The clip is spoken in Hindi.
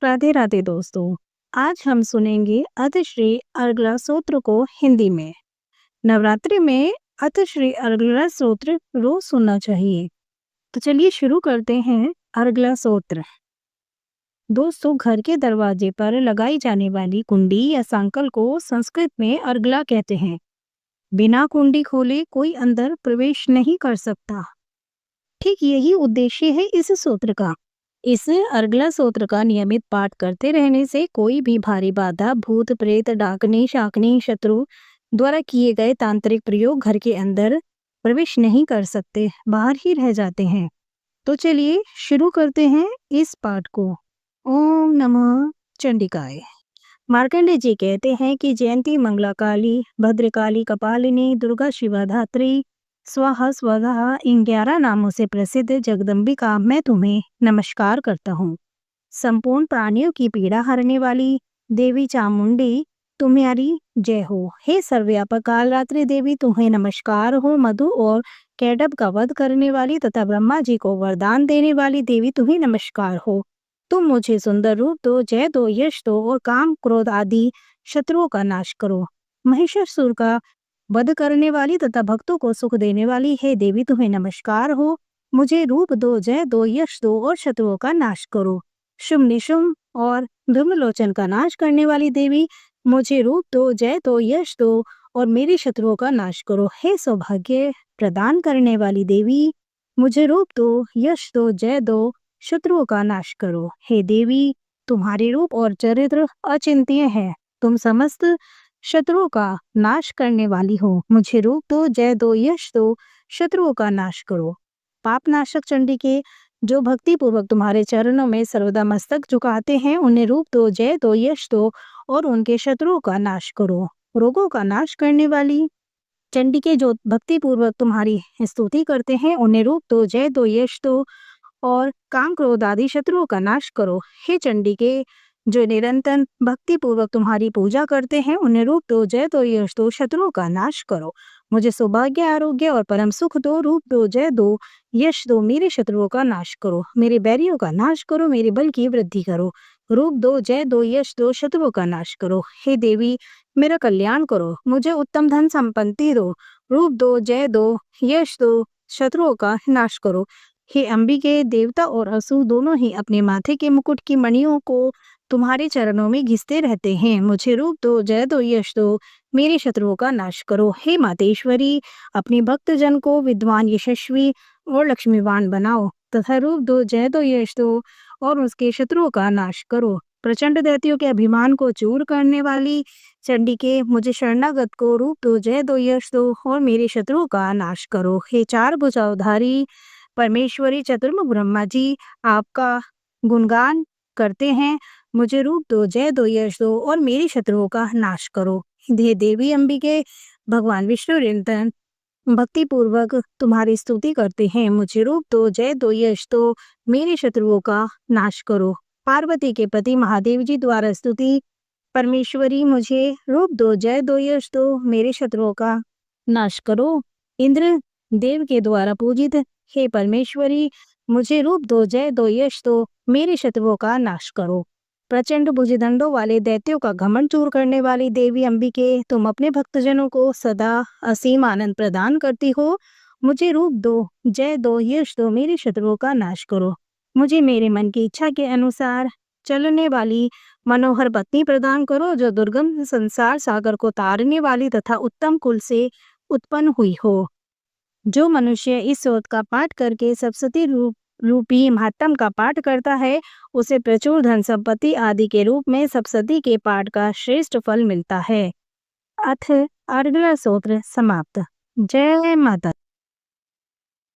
राधे राधे दोस्तों। आज हम सुनेंगे अतिश्री अर्गला सूत्र को हिंदी में। नवरात्रि में अतिश्री अर्गला सूत्र रोज सुनना चाहिए। तो चलिए शुरू करते हैं। अर्गला सूत्र दोस्तों, घर के दरवाजे पर लगाई जाने वाली कुंडी या सांकल को संस्कृत में अर्गला कहते हैं। बिना कुंडी खोले कोई अंदर प्रवेश नहीं कर सकता। ठीक यही उद्देश्य है इस सूत्र का। इस अर्गला सूत्र का नियमित पाठ करते रहने से कोई भी भारी बाधा, भूत प्रेत, डाकनी शाकनी, शत्रु द्वारा किए गए तांत्रिक प्रयोग घर के अंदर प्रवेश नहीं कर सकते, बाहर ही रह जाते हैं। तो चलिए शुरू करते हैं इस पाठ को। ओम नमः चंडिकाय। मार्कंडेय जी कहते हैं कि जयंती मंगला काली, भद्रकाली, कपालिनी, दुर्गा, शिवा, धात्री, स्वाहा, स्वधा, इन 11 नामों से प्रसिद्ध जगदम्बिका मैं तुम्हें नमस्कार करता हूँ। संपूर्ण प्राणियों की पीड़ा हरने वाली देवी चामुंडी तुम्हारी जय हो। हे सर्वव्यापक कालरात्रि देवी, तुम्हें नमस्कार हो। मधु और कैडब का वध करने वाली तथा ब्रह्मा जी को वरदान देने वाली देवी, तुम्हें नमस्कार हो। तुम मुझे सुंदर रूप दो, जय दो, यश दो और काम क्रोध आदि शत्रुओं का नाश करो। महिषासुर का वध करने वाली तथा भक्तों को सुख देने वाली हे देवी, तुम्हें नमस्कार हो। मुझे रूप दो, जय दो, यश दो और शत्रुओं का नाश करो। शुभ निशुम और धूम्रलोचन का नाश करने वाली देवी, मुझे रूप दो, जय दो, यश दो और मेरे शत्रुओं का नाश करो। हे सौभाग्य प्रदान करने वाली देवी, मुझे रूप दो, यश दो, जय दो, शत्रुओं का नाश करो। हे देवी, तुम्हारे रूप और चरित्र अचिंत्य है। तुम समस्त शत्रुओं का नाश करने वाली हो। मुझे रूप दो, जय दो, यश दो, शत्रुओं का नाश करो। पाप नाशक चंडिके, जो भक्ति पूर्वक तुम्हारे चरणों में सर्वदा मस्तक झुकाते हैं, उन्हें रूप दो, जय दो, यश दो और उनके शत्रुओं का नाश करो। रोगों का नाश करने वाली चंडिके, जो भक्ति पूर्वक तुम्हारी स्तुति करते हैं, उन्हें रूप दो, जय दो, यश दो और काम क्रोध आदि शत्रुओं का नाश करो। हे चंडिके, जो निरंतर भक्ति पूर्वक तुम्हारी पूजा करते हैं, उन्हें रूप दो, जय दो, यश दो, शत्रुओं का नाश करो। मुझे सौभाग्य, आरोग्य और परम सुख दो। रूप दो, जय दो, यश दो, मेरे शत्रुओं का नाश करो। मेरे बैरियों का नाश करो, मेरे बल की वृद्धि करो। रूप दो, जय दो, यश दो, शत्रुओं का नाश करो। हे देवी, मेरा कल्याण करो। मुझे उत्तम धन संपत्ति दो। रूप दो, जय दो, यश दो, शत्रुओं का नाश करो। हे अंबिके, देवता और असुर दोनों ही अपने माथे के मुकुट की मणियों को तुम्हारे चरणों में घिसते रहते हैं। मुझे रूप दो, जय दो, यश दो, मेरे शत्रुओं का नाश करो। हे मातेश्वरी, अपने भक्त जन को विद्वान, यशस्वी और लक्ष्मीवान बनाओ तथा रूप दो, जय दो, यश दो और उसके शत्रुओं का नाश करो। प्रचंड दैत्यों के अभिमान को चूर करने वाली चंडिके, मुझे शरणागत को रूप दो, जय दो, यश दो और मेरे शत्रुओं का नाश करो। हे 4 भुजाधारी परमेश्वरी चतुर्मुख ब्रह्मा जी, आपका गुणगान करते हैं। मुझे रूप दो, जय दो, यश दो और मेरे शत्रुओं का नाश करो। हे देवी अंबिके, भगवान विष्णु निरंतर भक्ति पूर्वक तुम्हारी स्तुति करते हैं। मुझे रूप दो, जय दो, यश दो, मेरे शत्रुओं का नाश करो। पार्वती के पति महादेव जी द्वारा स्तुति परमेश्वरी, मुझे रूप दो, जय दो, यश दो, मेरे शत्रुओं का नाश करो। इंद्र देव के द्वारा पूजित हे परमेश्वरी, मुझे रूप दो, जय दो, यश दो, मेरे शत्रुओं का नाश करो। प्रचंड भुजदंडों वाले दैत्यों का घमंड चूर करने वाली देवी अंबिके, तुम अपने भक्तजनों को सदा असीम आनंद प्रदान करती हो। मुझे रूप दो, जय दो, यश दो, मेरे शत्रुओं का नाश करो। मुझे मेरे मन की इच्छा के अनुसार चलने वाली मनोहर पत्नी प्रदान करो, जो दुर्गम संसार सागर को तारने वाली तथा उत्तम कुल से उत्पन्न हुई हो। जो मनुष्य इस स्तोत्र का पाठ करके सप्तशती रूपी महात्म का पाठ करता है, उसे प्रचुर धन संपत्ति आदि के रूप में सप्तशती के पाठ का श्रेष्ठ फल मिलता है। अथ अर्गला स्तोत्र समाप्त। जय माता।